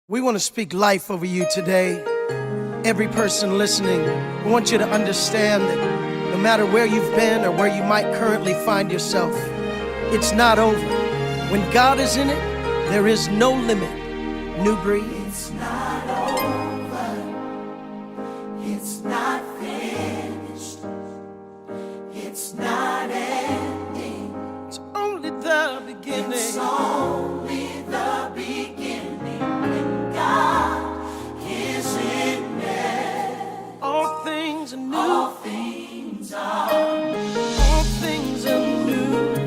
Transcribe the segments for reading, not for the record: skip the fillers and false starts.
We want to speak life over you today. Every person listening, we want you to understand that no matter where you've been or where you might currently find yourself, it's not over. When God is in it, there is no limit. New breed. It's not over. It's not finished. It's not ending. It's only the beginning. It's only the beginning. When God is in it, all things are new. all things are new.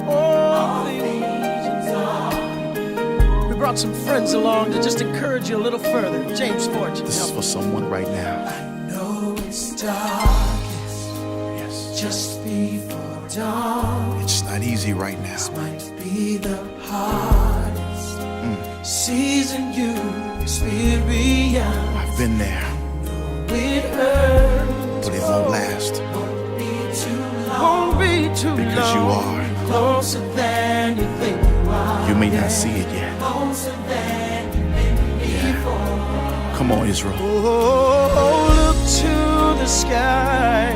All things are new. We brought some friends along to just encourage you a little further. James Fortune. This is for someone right now. I know it's darkest, Yes. just before dawn. It's not easy right now. This might be the hardest season you experience. I've been there, It hurts, but it won't last won't be too long. Won't be too because you long. are. Closer than you think you are. You may not see it yet. Closer than you've been before. Come on, Israel. Oh, look to the sky.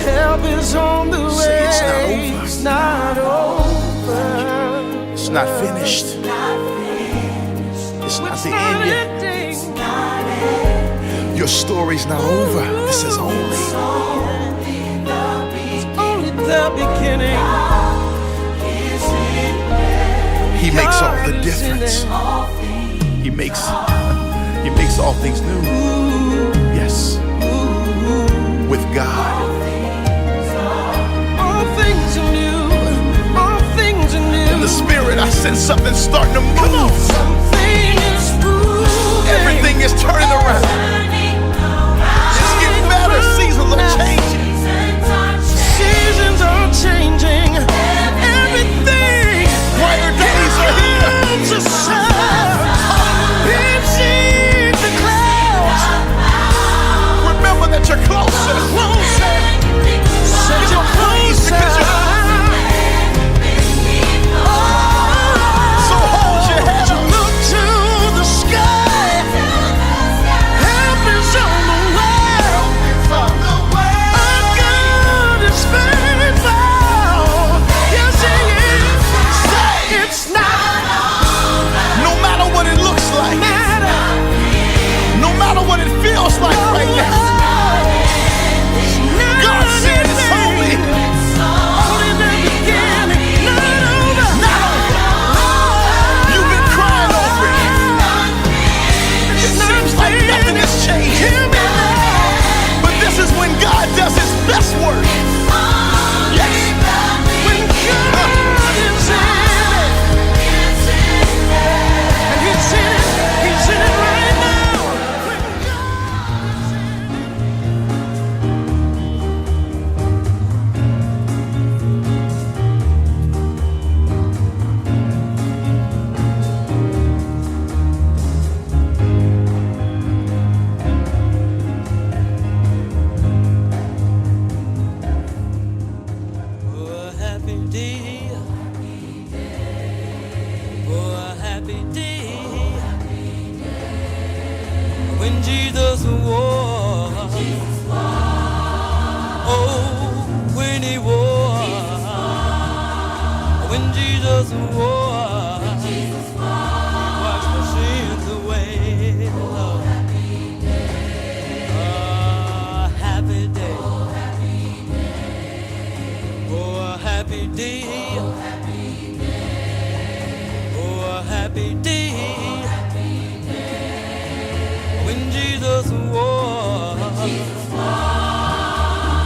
Help is on the way. Say it's not over. It's not over. It's not finished. Not finished. It's not It's the not end yet. ending. Not ending. Your story's not over. This is only. Only the Only the beginning. is in there. He makes all God the is in difference. it. All things He makes all things new. Yes. With God. All things are new. All things are new. In the spirit, I sense something starting to move. Something is moving. Everything is turning around. turning around. It's getting better. Seasons are changing. Seasons are changing. Everything. Brighter days are here. Comes a sun. It's in the clouds. Remember that you're closer. Closer. Say you're closer. So hold your head up. Look to the sky. Help is on the way. Our God is faithful. Yes, He is. Say it's not No matter what it looks like, matter. no matter what it feels like right now, God said it's only Only the beginning, not over. not over. You've been crying over it. It seems like nothing is changing. But this is when God does His best work. Yes. When God is in it, and He's in it right now. When God Oh, a happy day. Oh, a happy day. When Jesus was. Oh, when He was. When Jesus was. He washed my sins away. Oh, happy day. Oh, happy day. Oh, a happy day. Oh, a happy day. When Jesus was.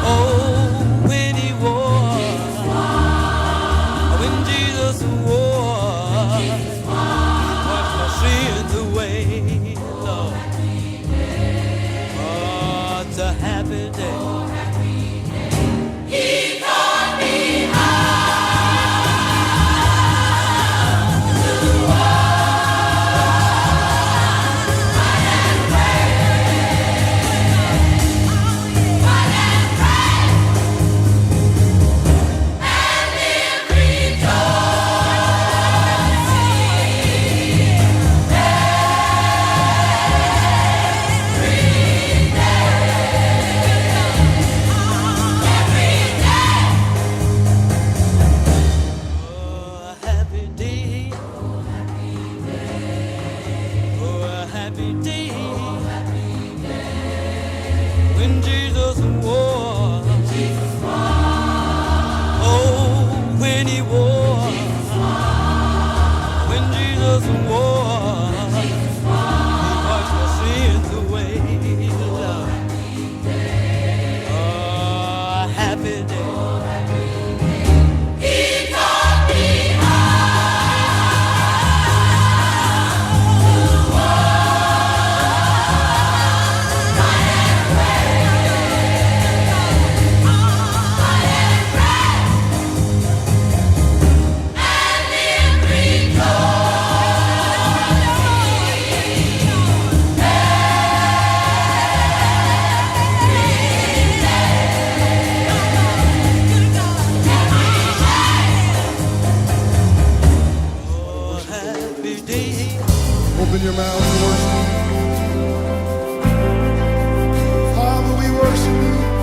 Oh, when He was. When Jesus was. Washed my sins away. Lord. Oh, it's a happy day. Jesus won. Washed my sins away. Oh, happy day. Open your mouth and worship Him. Father, we worship You.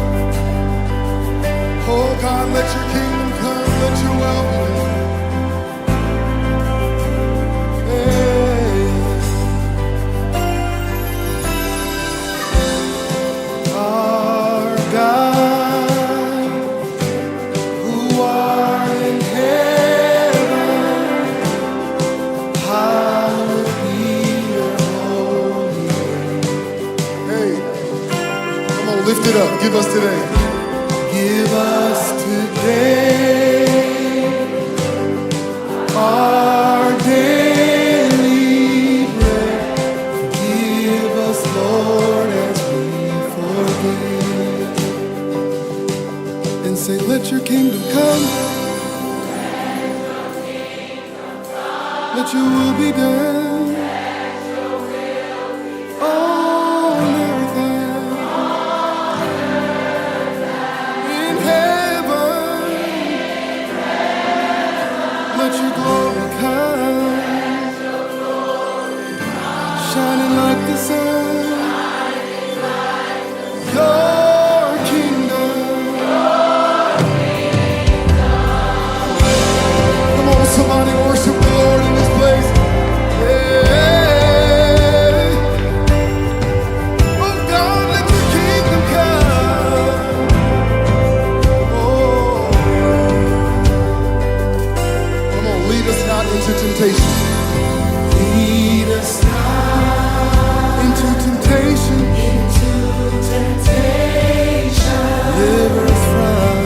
Oh God, let Your kingdom come, let Your will be done. Hey. Our God, who art in heaven, hallowed be Your holy name. Hey, come on, lift it up. Give us today. Give us today our daily bread. Forgive us, Lord, as we forgive. And say, let Your kingdom come. Let Your will be done. On earth and in heaven. Let Your glory come. Shining like the sun. Your kingdom. Come on, somebody worship the Lord in this place. Hey. Oh God, let Your kingdom come. Oh. Come on, lead us not into temptation. Lead us not into temptation. Deliver us from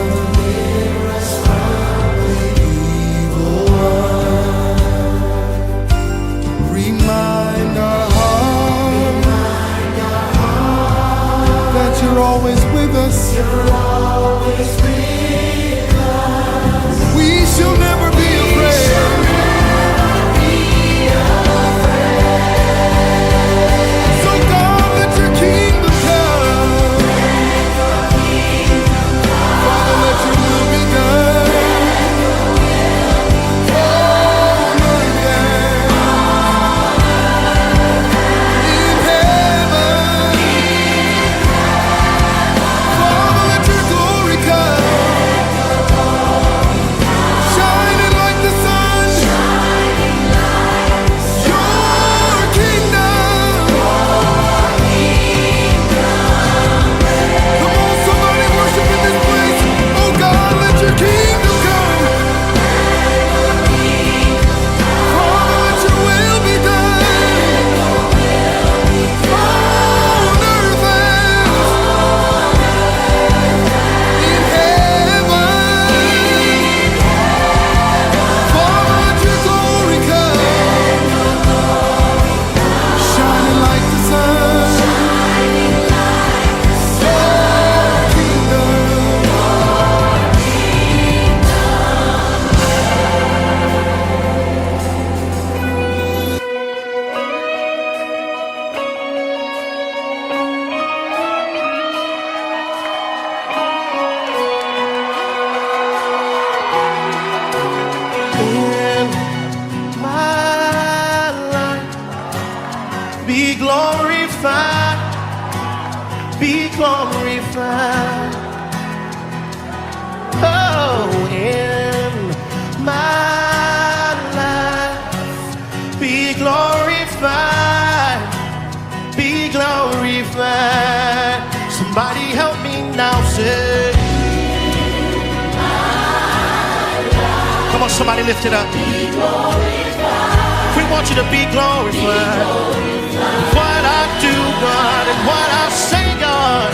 the evil one. Remind our heart that You're always with us. We shall never be afraid. So God, let Your kingdom come. Father, let Your will be done. On earth and in heaven. Father, let Your glory come. Shining like the sun. Your kingdom. Come on, somebody worship in this place. Oh God, let Your kingdom come. Father, let Your will be done. On earth and in heaven. Father, let Your glory come. Shining like the sun. Your kingdom. In my life, be glorified, be glorified. Oh, in my life, be glorified, be glorified. Somebody help me now, say. Come on, somebody lift it up. We want want you to be glorified. What I do, God, and what I say, God.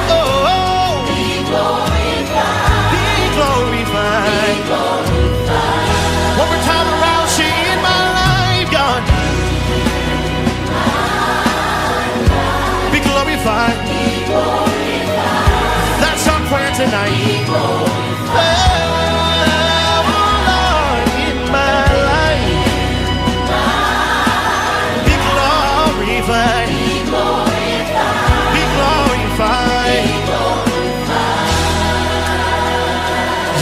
Oh, be glorified. Be glorified. One more time around, see in my life, God. Be glorified. That's our prayer tonight. Oh, Lord, in my life. Be glorified. Be glorified.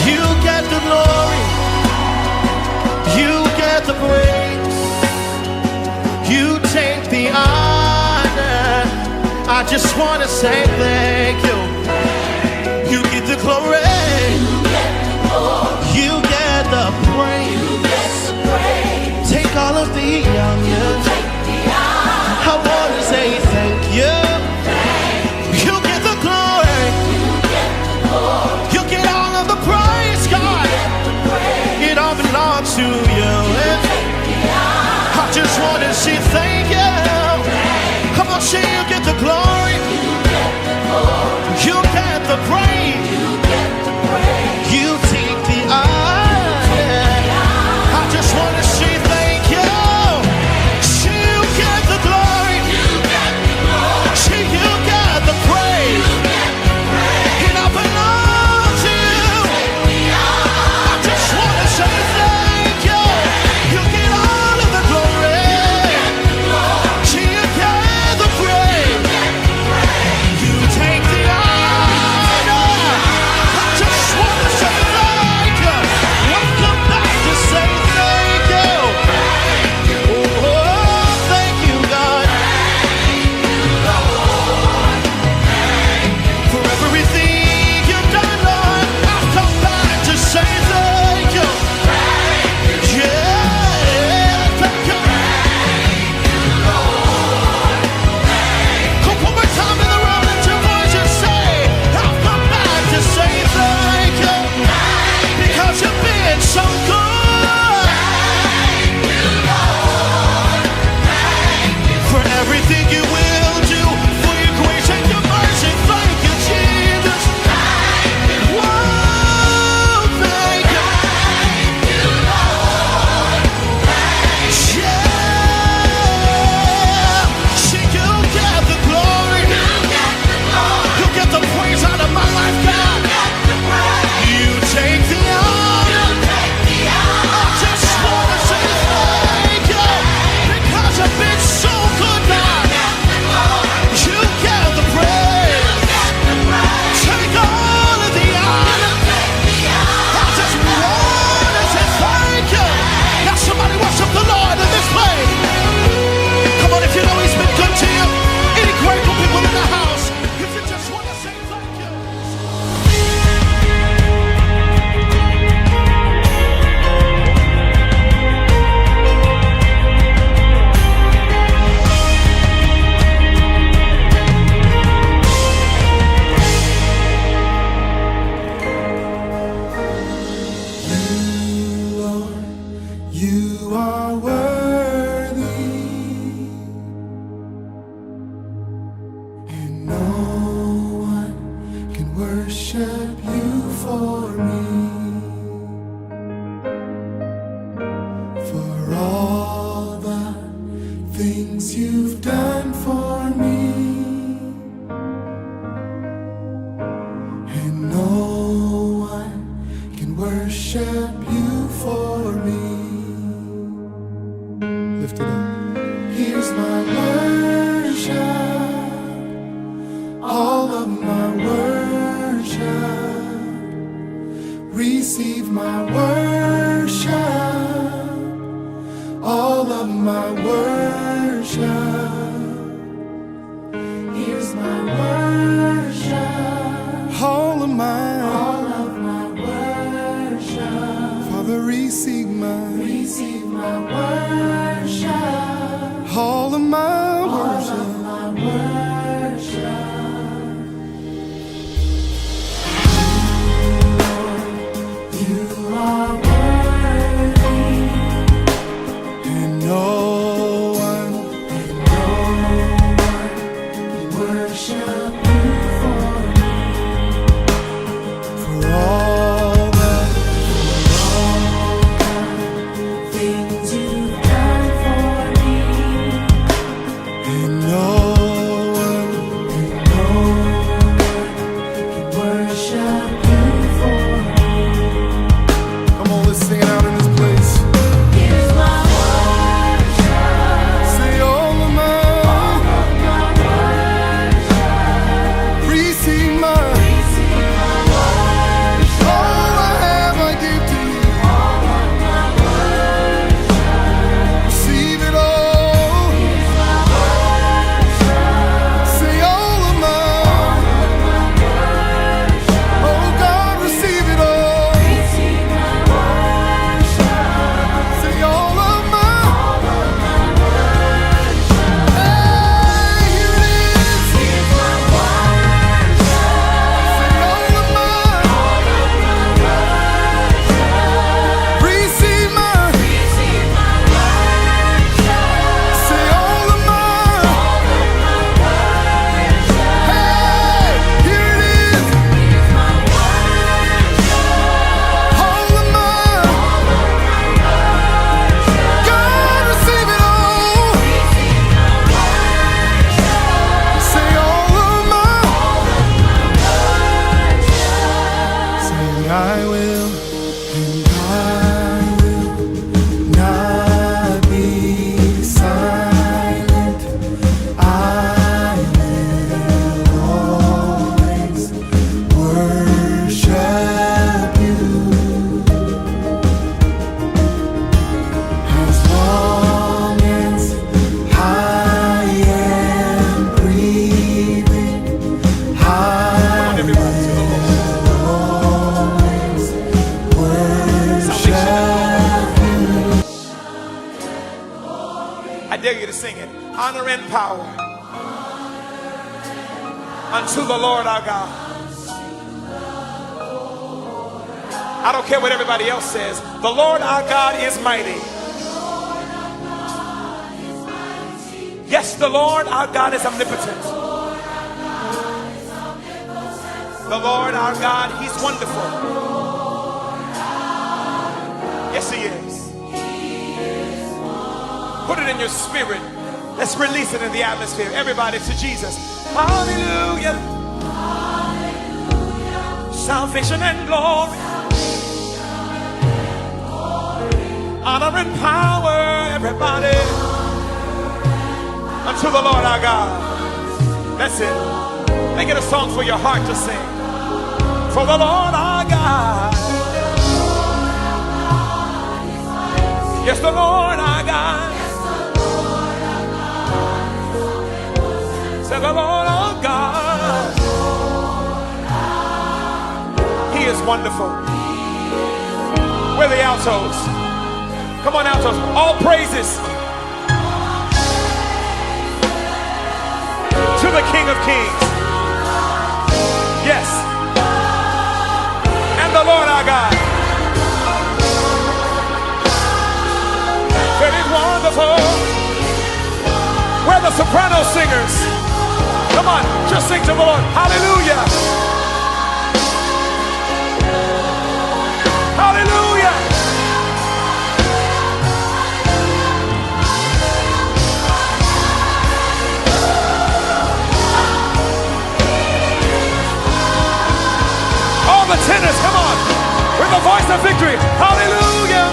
You get the glory. You get the praise. You take the honor. I just want to say thank you. You get the glory. You get the praise. Take all of the honor. I want to say thank you. You get the glory. You get all of the praise, God. It all belongs to you. I just want to say thank you. Come on, say you get the glory. You get the praise. You take the honor. I just want to say thank you. Say you get the glory. Say you get the praise. It all belongs to you. I just want to say thank you. You get all of the glory. Say you get the praise. You take the honor. I just want to say thank you. Welcome back to say thank you. Oh, thank you, God. For everything you've done, Lord, I've come back to say thank you. Yeah, thank you. Come one more time in the room, let your voice just say, I've come back to say thank you. Because you've been so good. For everything you will do, for your grace and your mercy, thank you, Jesus. Whoa, thank you. Yeah. See, you get the glory. You get the praise out of my life, God. You take the honor. I just want to say thank you. Because you've been so good, God. You get the praise. Take all of the honor. I just want to say thank you. Now somebody worship the Lord in this place. Come on, if you know He's been good to you. Any grateful people in the house, if you just want to say thank you. You are worthy, and no one can worship you for me. For all the things you've done for me, and no one can worship you for me. Lift it up. Here's my worship, all of my worship. Receive my worship, all of my worship. Here's my worship, all of my worship. Father, receive my worship, all of my worship. You are worthy. dare you to sing it. Honor and power unto the Lord our God. I don't care what everybody else says. The Lord our God is mighty. Yes, the Lord our God is omnipotent. The Lord our God, he's wonderful. Yes, he is. Put it in your spirit. Let's release it in the atmosphere. Everybody to Jesus. Hallelujah. Salvation and glory. Honor and power. Everybody. Unto the Lord our God. That's it. Make it a song for your heart to sing. For the Lord our God. Yes, the Lord our God. Say the Lord our God. He is wonderful. Where are the altos? Come on, altos. All praises to the King of Kings. Yes. And the Lord our God. Very wonderful. Where are the soprano singers? Come on, just sing to the Lord. Hallelujah. Hallelujah. All the tenors, come on, with the voice of victory. Hallelujah.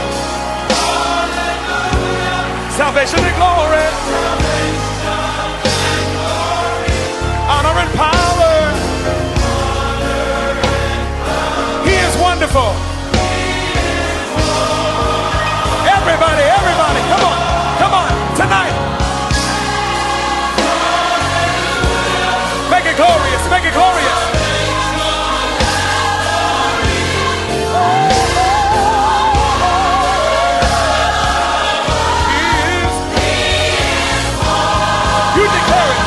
Hallelujah. Salvation and glory. Honor and power. He is wonderful. Everybody, everybody, come on, tonight. Make it glorious, make it glorious. You declare it.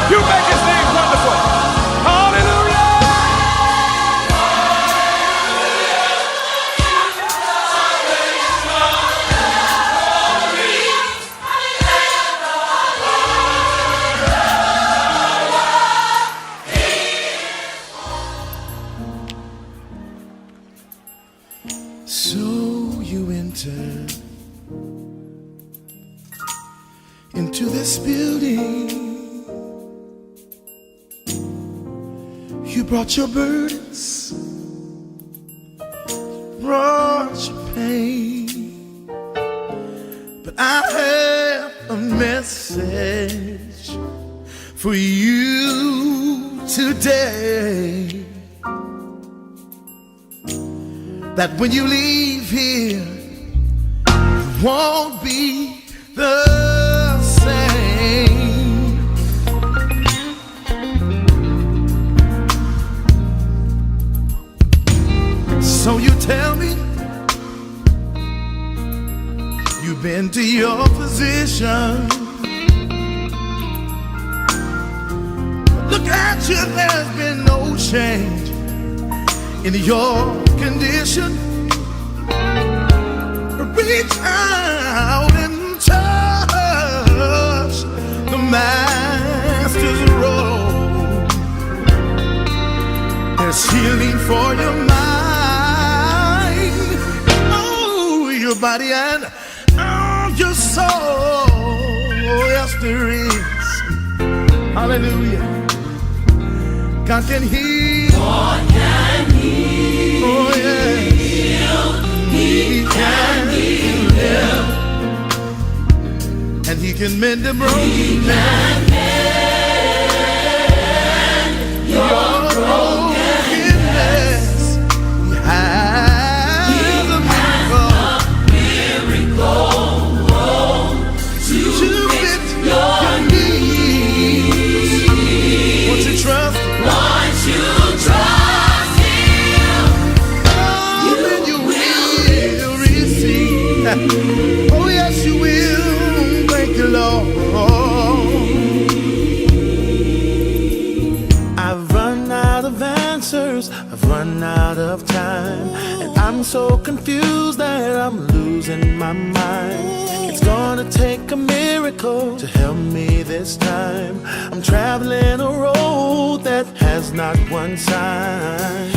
You make his name wonderful. Hallelujah. So you entered into this building. You brought your burdens, brought your pain, but I have a message for you today, that when you leave here, you won't be the same. So you tell me you've been to your physician. Look at you, there's been no change in your condition. Reach out and touch the master's robe. There's healing for your mind, your body and your soul. Yes, there is. Hallelujah. God can heal. God can heal. Oh, yes. He can heal. And he can mend the broken man. Your brokenness. He has a miracle to fit your needs. Won't you trust? Once you trust him, then you will receive. Oh yes, you will. Thank you, Lord. I've run out of answers, I've run out of time, and I'm so confused that I'm losing my mind. It's gonna take a miracle to help me this time. I'm traveling a road that has not one sign.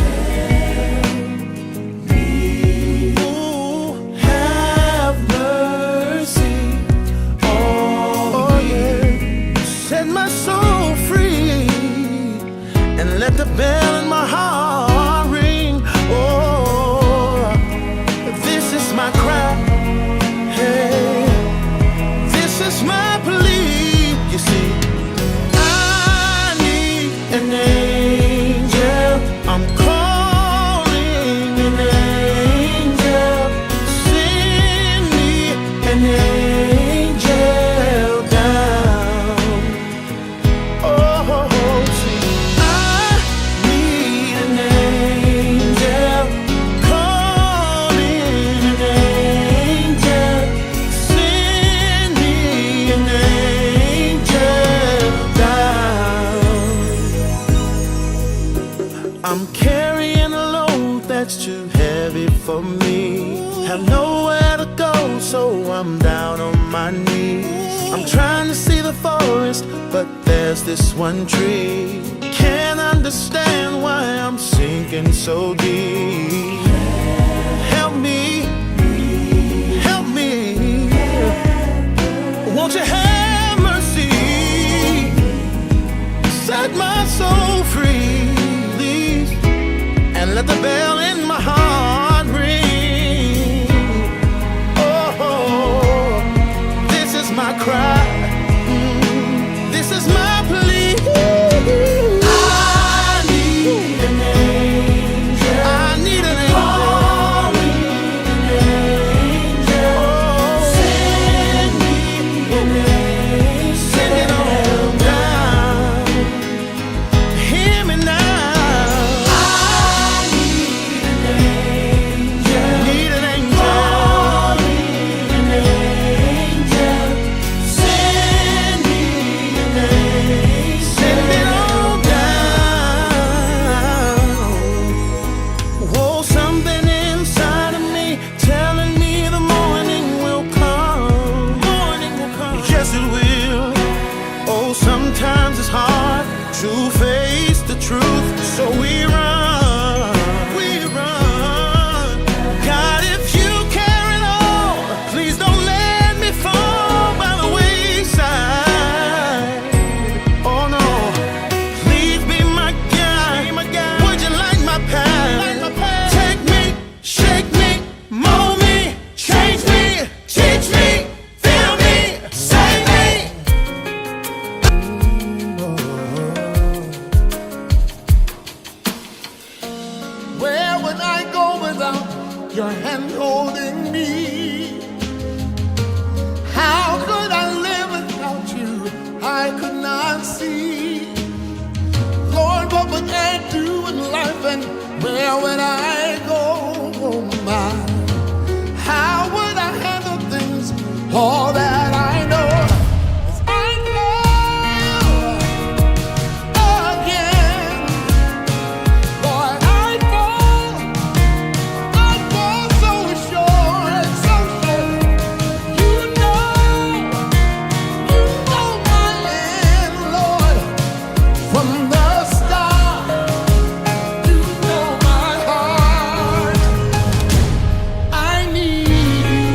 Ooh, have mercy. Oh yeah. Set my soul free and let the bell in my heart ring. Oh, this is my cry. Hey, this is my plea. You see, I need an angel. I'm calling an angel. Send me an angel down. Oh, see, I need an angel. Calling an angel. Send me an angel down. I'm carrying a load that's too heavy for me. Have nowhere to go, so I'm down on my knees. I'm trying to see the forest, but there's this one tree. Can't understand why I'm sinking so deep. Help me, help me. Won't you have mercy? Set my soul free, please, and let the bell in my heart ring. Oh, this is my cry. This is my plea. I need an angel. I need an angel. Oh, send me an angel. Send it on down. Hear me now. I need an angel. Need an angel. An angel. Send me an angel. Send it on down. Whoa, something inside of me telling me the morning will come. Morning will come. Yes, it will. Oh, sometimes it's hard to face the truth, so we run. We run. God, if you care at all, please don't let me fall by the wayside. Oh no, please be my guide. Would you light my path? Take me, shake me, mold me, change me, teach me, fill me, save me. Where would I go without your hand holding me? How could I live without you? I could not see. Lord, what would I do in life and where would I go? Oh my, how would I handle things? All that I know is I know again. Lord, I fall so short, so short. You know my end, Lord, from the start. You know my heart. I need you.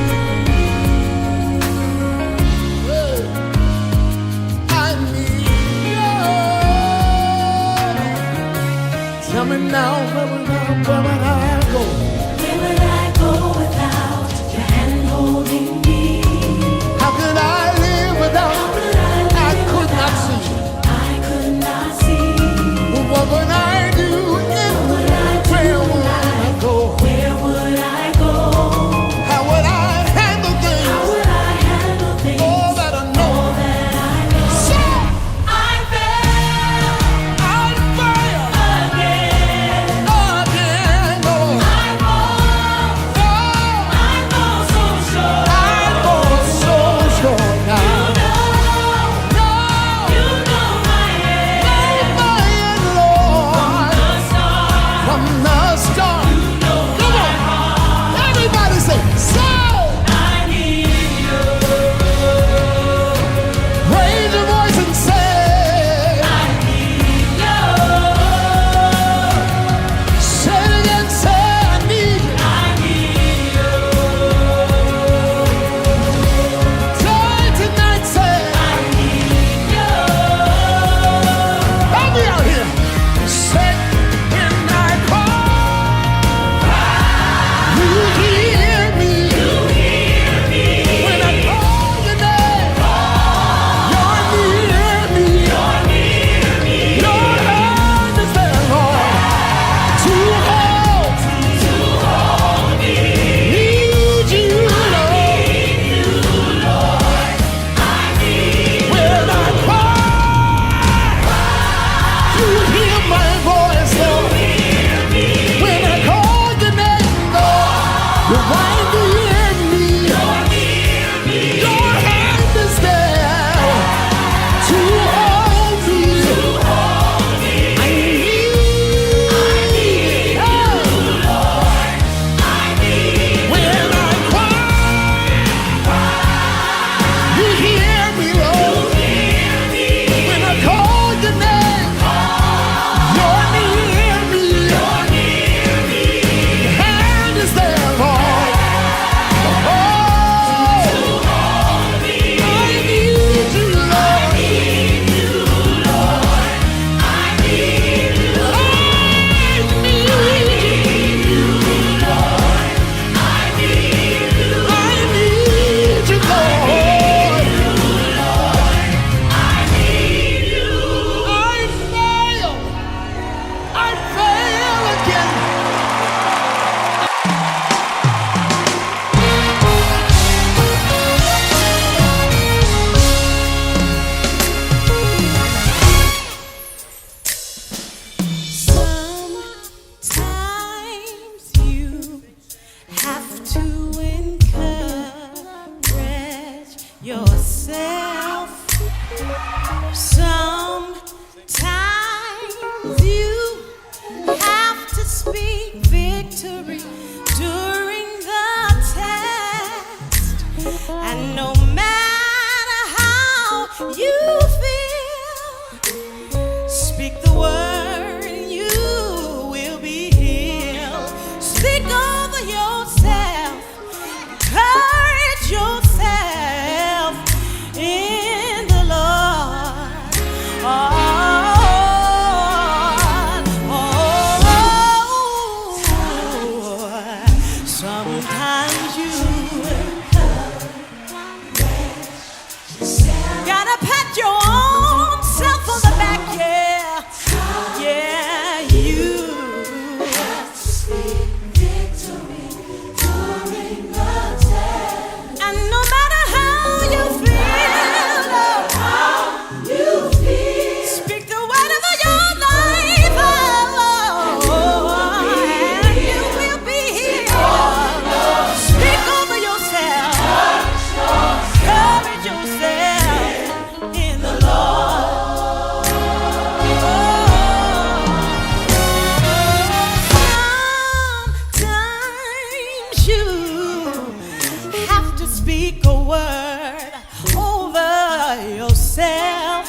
speak a word over yourself.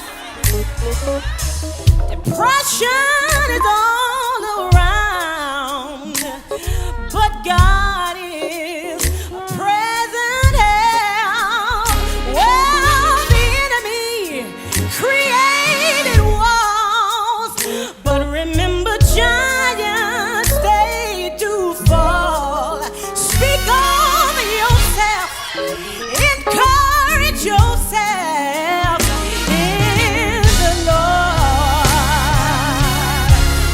Depression is all around, but God is a present help. Well, the enemy created walls, but remember, giants they do fall. Speak over yourself, encourage yourself in the Lord.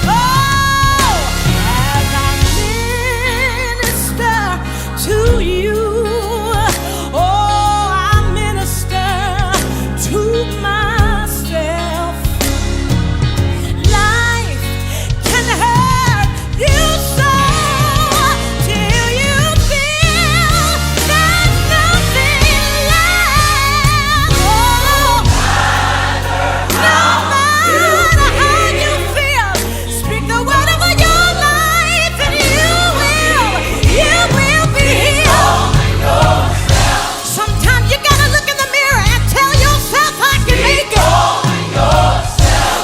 Oh, as I minister to you, oh, I minister to myself. Life can hurt you so till you feel there's nothing left. Oh, no matter how you feel, speak the word over your life and you will be healed. Sometimes you gotta look in the mirror and tell yourself I can make it.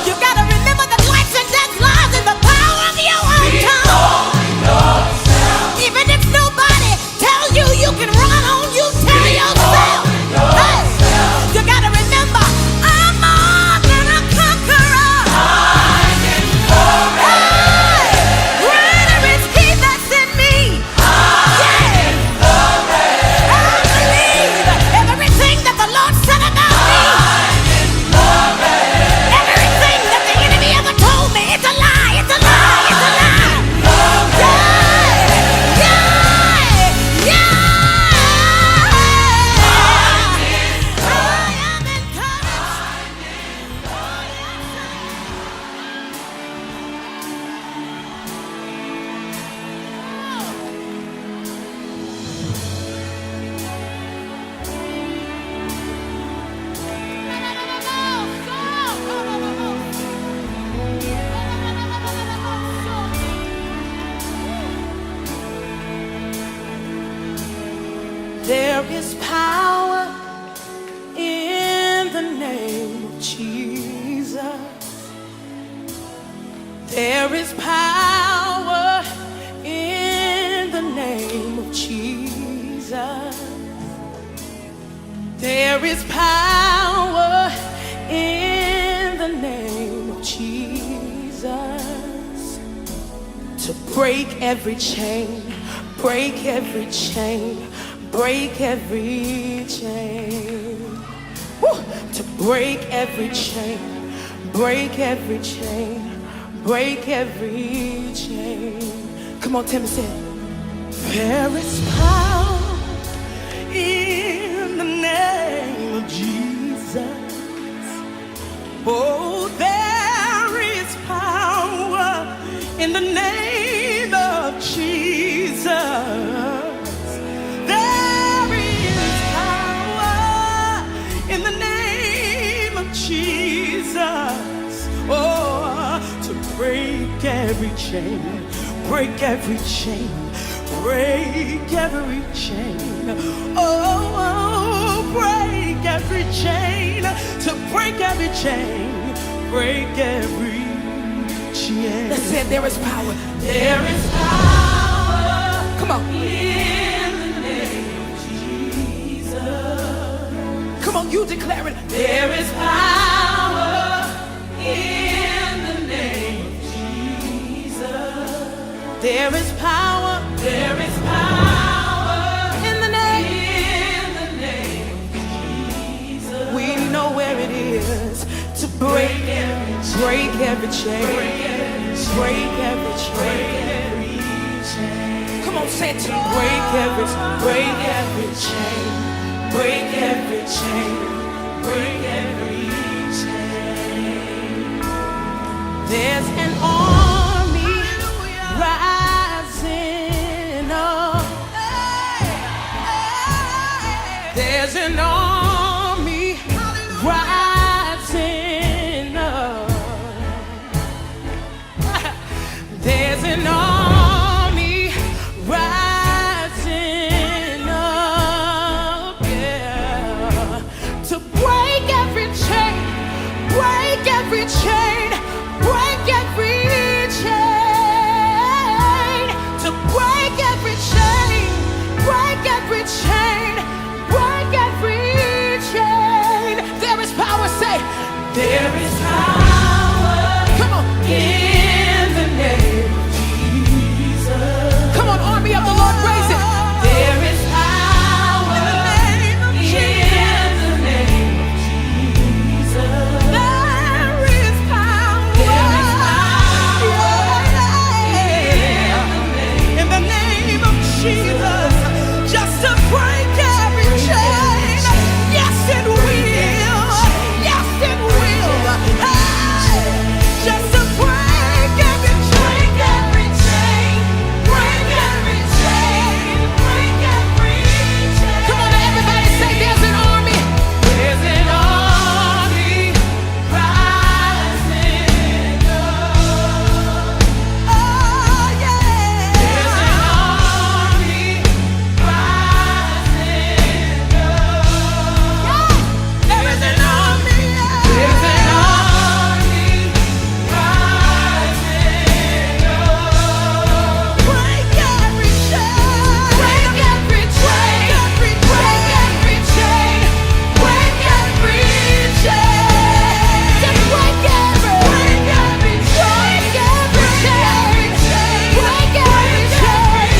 You gotta remember that life and death lies in the power of your own tongue. Even if nobody tells you you can run on, you tell yourself. Hey, you gotta remember I'm more than a conqueror. Hey, greater is He that's in me. Yeah. I believe everything that the Lord said about me. Everything that the enemy ever told me, it's a lie, it's a lie, it's a lie. Yeah, yeah, yeah. I am There is power in the name of Jesus. There is power in the name of Jesus. There is power in the name of Jesus to break every chain, break every chain. Break every chain. Woo! To break every chain, break every chain, break every chain. Come on, Tim, say it. There is power in the name of Jesus. Oh, there is power in the name of Jesus. In the name of Jesus, oh, to break every chain, break every chain, break every chain, oh, break every chain, to break every chain, break every chain. That's it, there is power, there is power. Come on. Come on, you declare it. There is power in the name of Jesus. There is power. There is power in the name of Jesus. We know where it is to break every chain. Break every chain. Come on, say it to me. Break every chain. Break every chain, break every chain. There's an army rising up. There's an army rising up. There's an army rising up. There is power Come on. in the name of Jesus. Come on, army of the Lord, raise it. There is power In the name of Jesus. in the name of Jesus. There is power. There is power Yeah. In the name of Jesus. Just to break every chain. Yes, it will. Yes, it will. Hey. Just to break every chain. Break every chain, break every chain, break every chain. Come on, everybody say there's an army. There's an army rising up. Oh, yeah. There's an army rising up. There is an army. There's an army rising up. Break every chain. Break every chain, break every chain, break every chain. Just break every Break every chain, break every chain.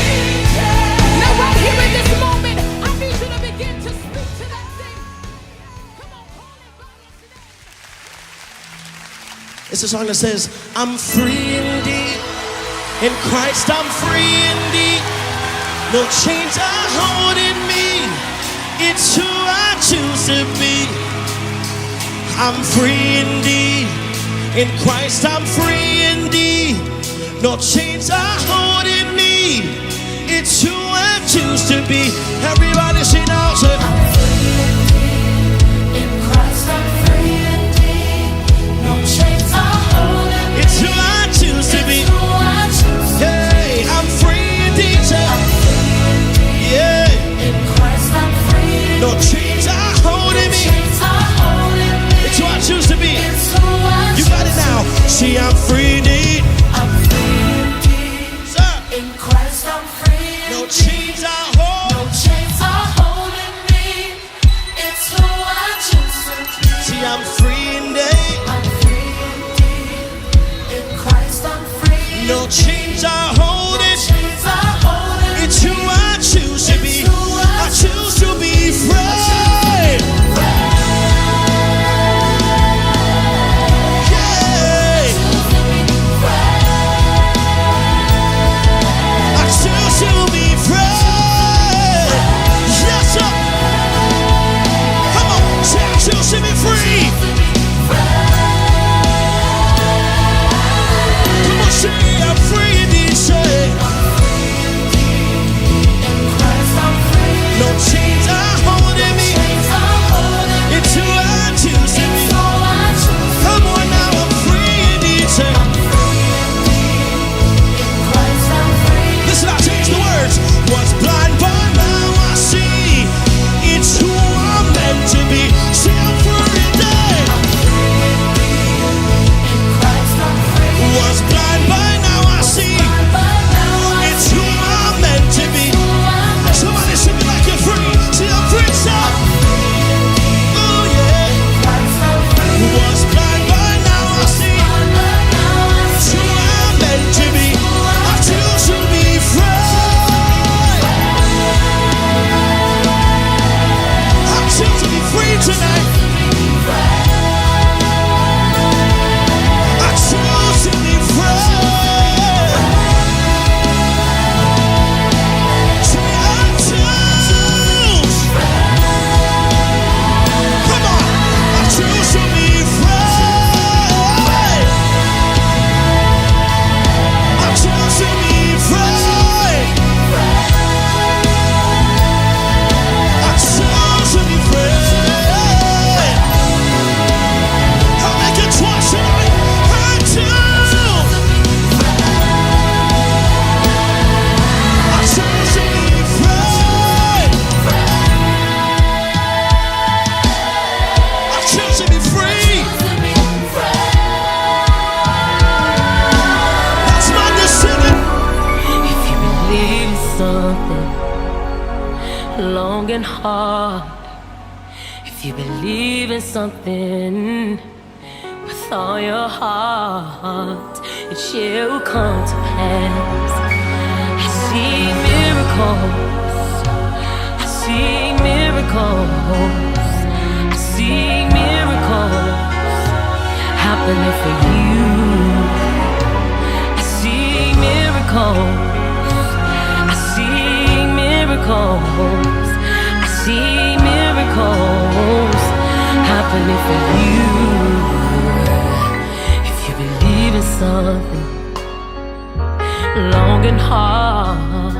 Now right here in this moment, I need you to begin to speak to that thing. Come on, call it by its name. It's a song that says, I'm free indeed. In Christ I'm free indeed. No chains are holding me. It's who I choose to be. I'm free indeed. In Christ I'm free indeed. No chains are holding me. It's who I choose to be. Everybody sing out, say, in Christ I'm free indeed. No chains are holding me. it's who I choose to be. Who I choose to Hey, I'm free indeed. Say, yeah. in Christ I'm free. No chains are holding me. Chains are holding me. It's who I choose to be. It's who I You got it now. See, I'm free indeed. I'm free indeed. Sir. In Christ I'm free. No chains are No holding. chains are holding me. It's who I choose to be. See, I'm free indeed. I'm free indeed. In Christ I'm free. No chains are holding. Chains are holding me. It's who I choose to be. I choose to be free. Yeah. I choose to be free. Yes, sir. Come on, say I choose to be free. Come on, say I'm free indeed. Say no chains are holding me. It's who I choose to be. Come on now, I'm free indeed. Say, listen, I'll change the words. Was blind, but now I see. It's who I'm meant to be. Say I'm free indeed. Was blind, but now I see. It's who I'm meant to be. Somebody sing it like you're free. Say I'm free, sir. Oh yeah. Was blind, but now I see. It's who I'm meant to be. I choose to be free. I choose to be free tonight. I choose to be free. Say I choose. Come on. I choose to be free. I choose to be free. I choose to be free. I'll make it twice tonight. I choose. I choose to be free. I choose to be free. That's my decision. If you believe something long and hard, if you believe in something with all your heart, it shall come to pass. I see miracles, I see miracles, I see miracles happening for you. I see miracles, I see miracles, I see miracles happening for you. If you believe in something long and hard,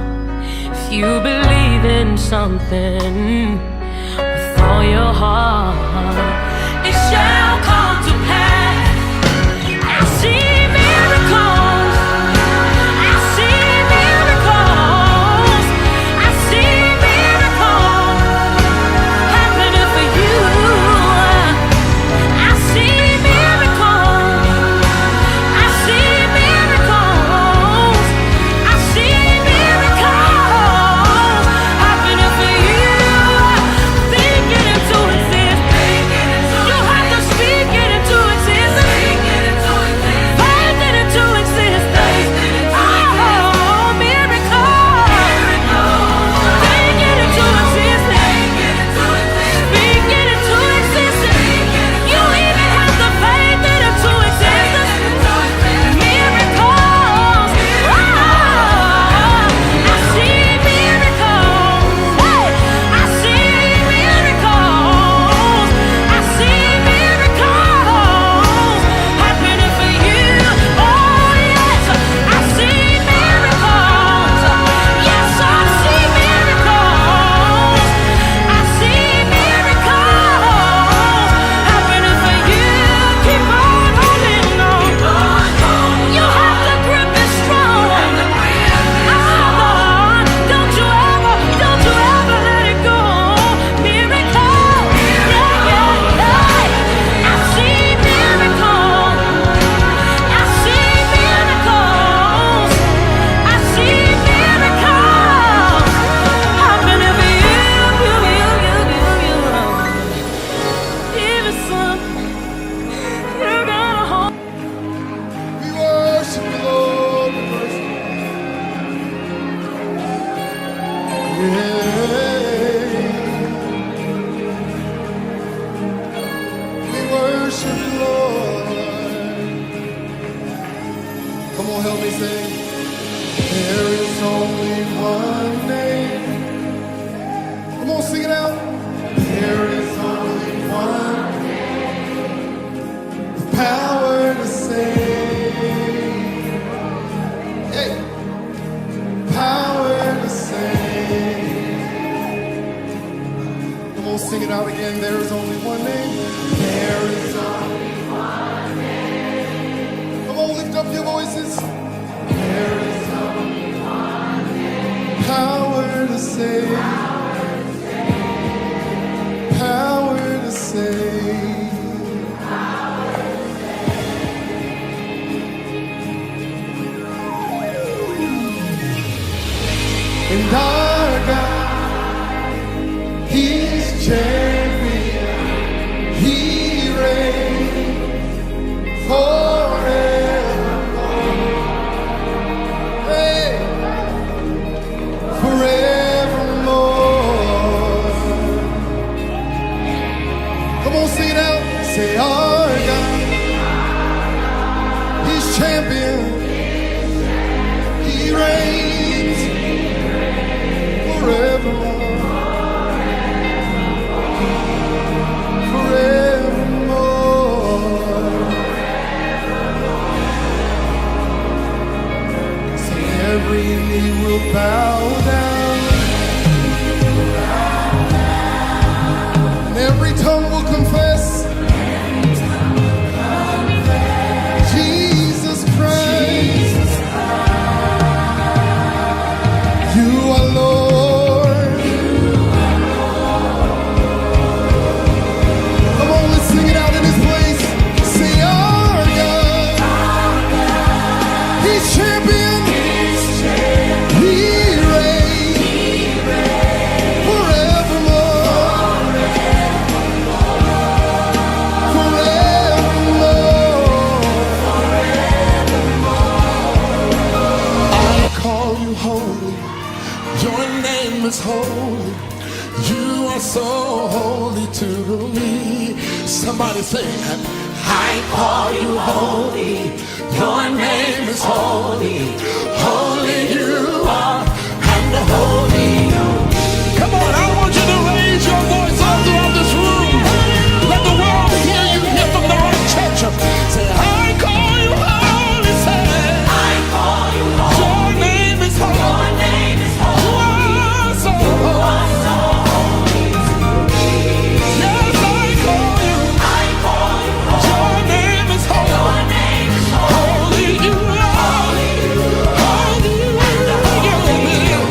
if you believe in something with all your heart, it shall come to pass. I see miracles, I see miracles, I see miracles happening for you. I see miracles, I see miracles, I see miracles happening for you. Think it into existence. You have to speak it into existence. Faith it into existence. Oh, miracles. Think it into existence. Speak it into existence. You even have to faith it into existence. Miracles. I see miracles. I see miracles. I see miracles happening for you. Oh yes, I see miracles. Yes, I see miracles. I see miracles happening for you. Keep on holding on. You have to grip it strong. Don't you ever let it go. Miracles. I see miracles. I see miracles. I see miracles happening for you. Even something you gotta hold. We worship you, Lord. We worship you. We worship you, Lord. Come on, help me sing. There is only one name. Come on, sing it out. There is only one name. The power to save. Hey. Power to save. Come on, sing it out again. There is only one name. There is only one name. Come on, lift up your voices. There is only one name. Power to save. Power to save. And our God, He's champion. He reigns forevermore. Hey, forevermore. Come on, sing it out. Say, our God, He's champion. He reigns forevermore. Forevermore. Say every knee will bow down, and every tongue will confess Jesus Christ, you are Lord. Come on, let's sing it out in this place. Say, our God, He's champion. He reigns forevermore. so holy to me. Somebody say, I call you holy. Your name is holy. Holy you are, and holy you. Come on, I want you to raise your voice all throughout this room. Let the world hear you here from the right church. Say, I call you holy. Say, I call you holy. Your name is holy. Your name is holy. You are so holy. Yes, I call you. I call you holy. Your name is holy. Your name is holy. Holy you are. Holy you are. Holy you are.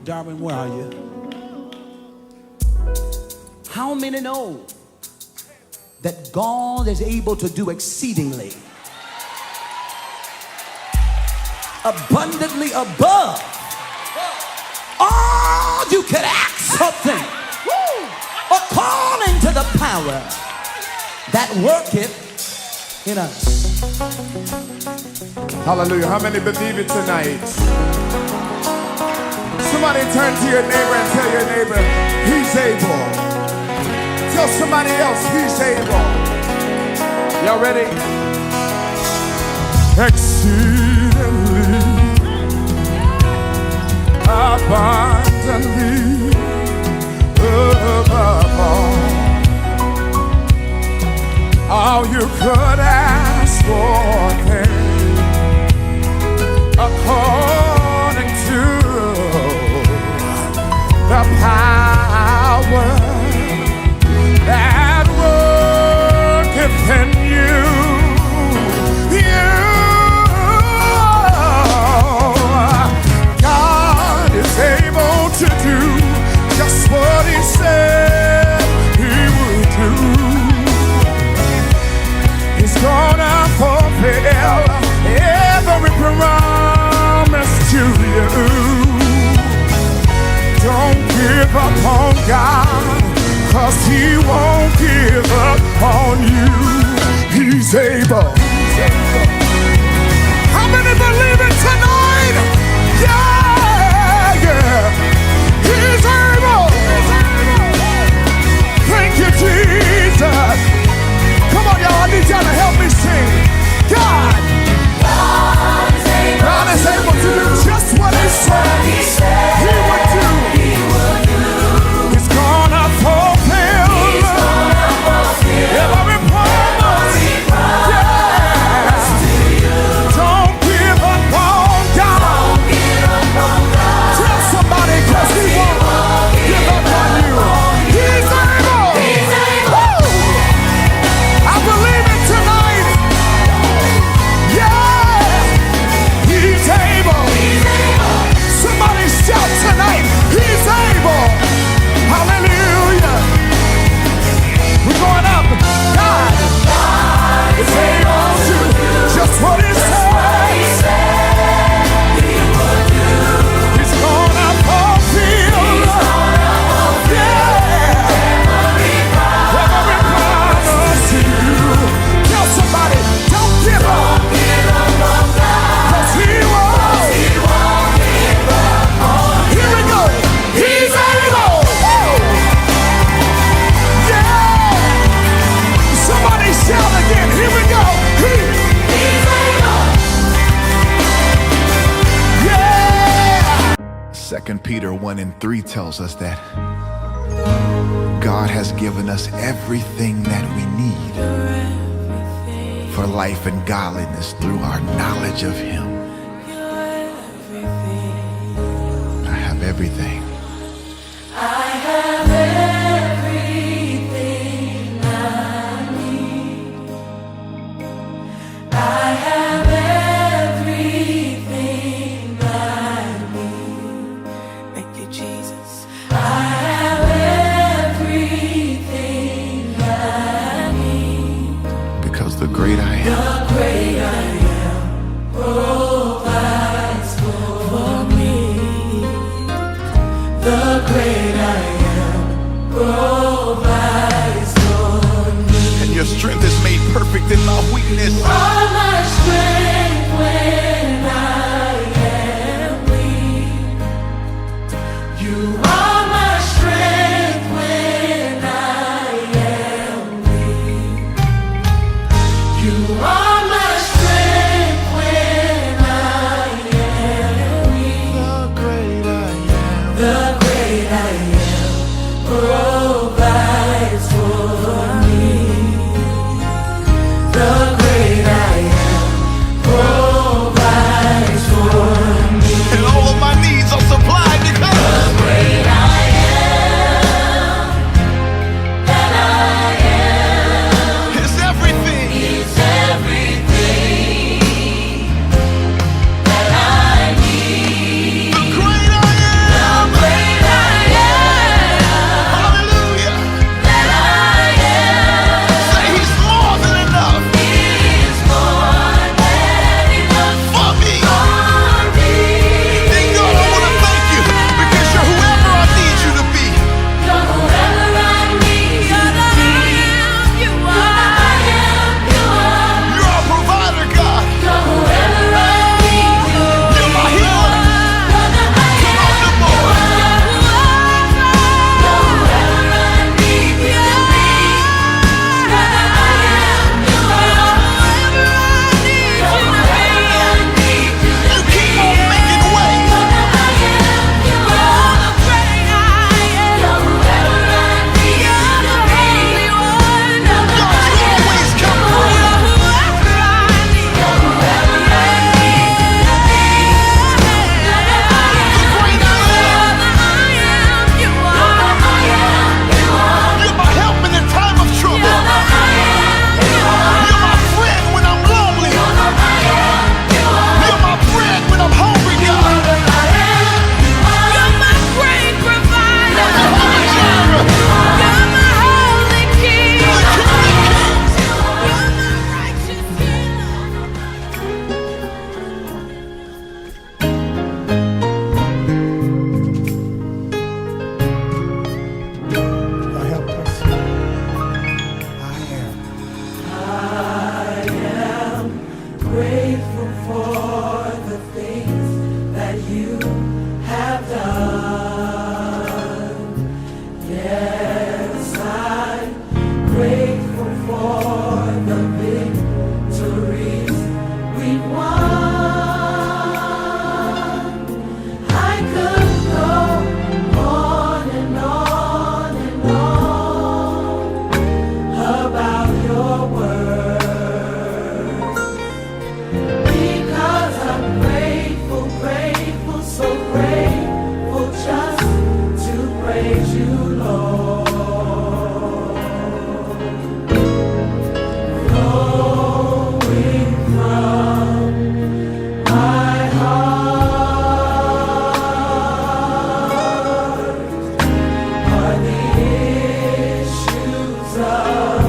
Darwin, where are you? How many know that God is able to do exceedingly, abundantly above all you could ask something, according to the power that worketh in us? Hallelujah. How many believe it tonight? Somebody turn to your neighbor and tell your neighbor, he's able. Tell somebody else, he's able. Y'all ready? Exceedingly, abundantly, above all you could ask for, according to the power that worketh in you. God is able to do just what He said He would do. He's gonna fulfill every promise to you. Don't give up on God, 'cause He won't give up on you. He's able. How many believe it tonight? Yeah, yeah. He's able. Thank you, Jesus. Come on, y'all. I need y'all to help me sing. God is able to do just what He said He would do. He's gonna fulfill every promise. Yeah. Don't give up on God. Tell somebody, 'cause He won't. 2 Peter 1:3 tells us that God has given us everything that we need for life and godliness through our knowledge of Him. I have everything. I have everything I need. I have everything I need. Thank you, Jesus. I have everything I need. Because the great I am, The great I am provides for me. The great I am provides for me. And your strength is made perfect in my weakness. All my strength when I am weak. You are my strength when I am weak. You are my strength when I am weak. The great I am provides for me. The great I am provides for me. And all of my needs are supplied because The great I am that I am it's everything. is everything that I need. The great I am. The great I am Hallelujah. that I am Say He's more than enough is more than enough for me. for me. And God, I want to thank you because you're whoever I need you to be. You're whoever I need you to be. You You're our provider, God. You're whoever I need you to be. You're my healer. You're the I Come on, am. the boy. You're whoever I need you to be. You're the I am. You're whoever I need you to You be. keep on making ways. You're the I am. You're the great I am. You're whoever I need you to be. You're the God, you always come through. You're whoever I need you to be. You're the I am. The great I am. You're the I am. You're my help in the time of trouble. You're the I am. You're my friend when I'm lonely. You're the I am. You're my bread when I'm hungry, God. You're my great provider. Jehovah Jireh, You're my holy king. the King of Kings. You're my righteous king. God help us. I am. Grateful for the things that you have done. Yes, I'm grateful for the victories we won. I could go on and on and on about your word. Because I'm grateful, grateful, so grateful just to praise you, Lord. Flowing from my heart are the issues of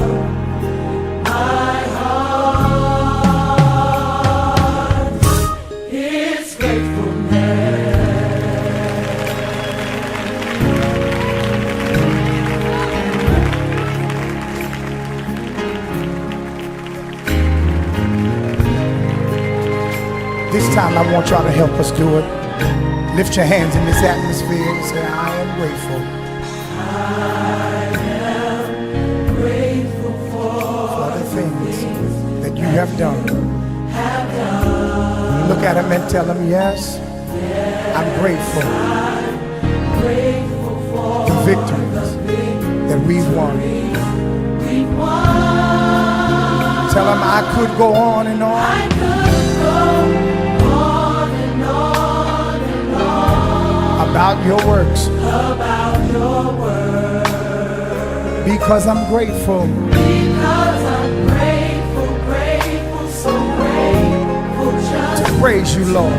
my heart. It's gratefulness. This time I want y'all to help us do it. Lift your hands in this atmosphere and say, I am grateful Grateful for the things that you have done. Look at them and tell them, yes, I'm grateful victories that we've won. Tell them I could go on and on. About your works. Because I'm grateful. So grateful just To praise you, Lord.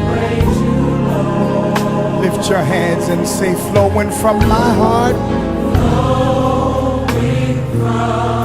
Lift your hands and say, flowing from my heart. flowing from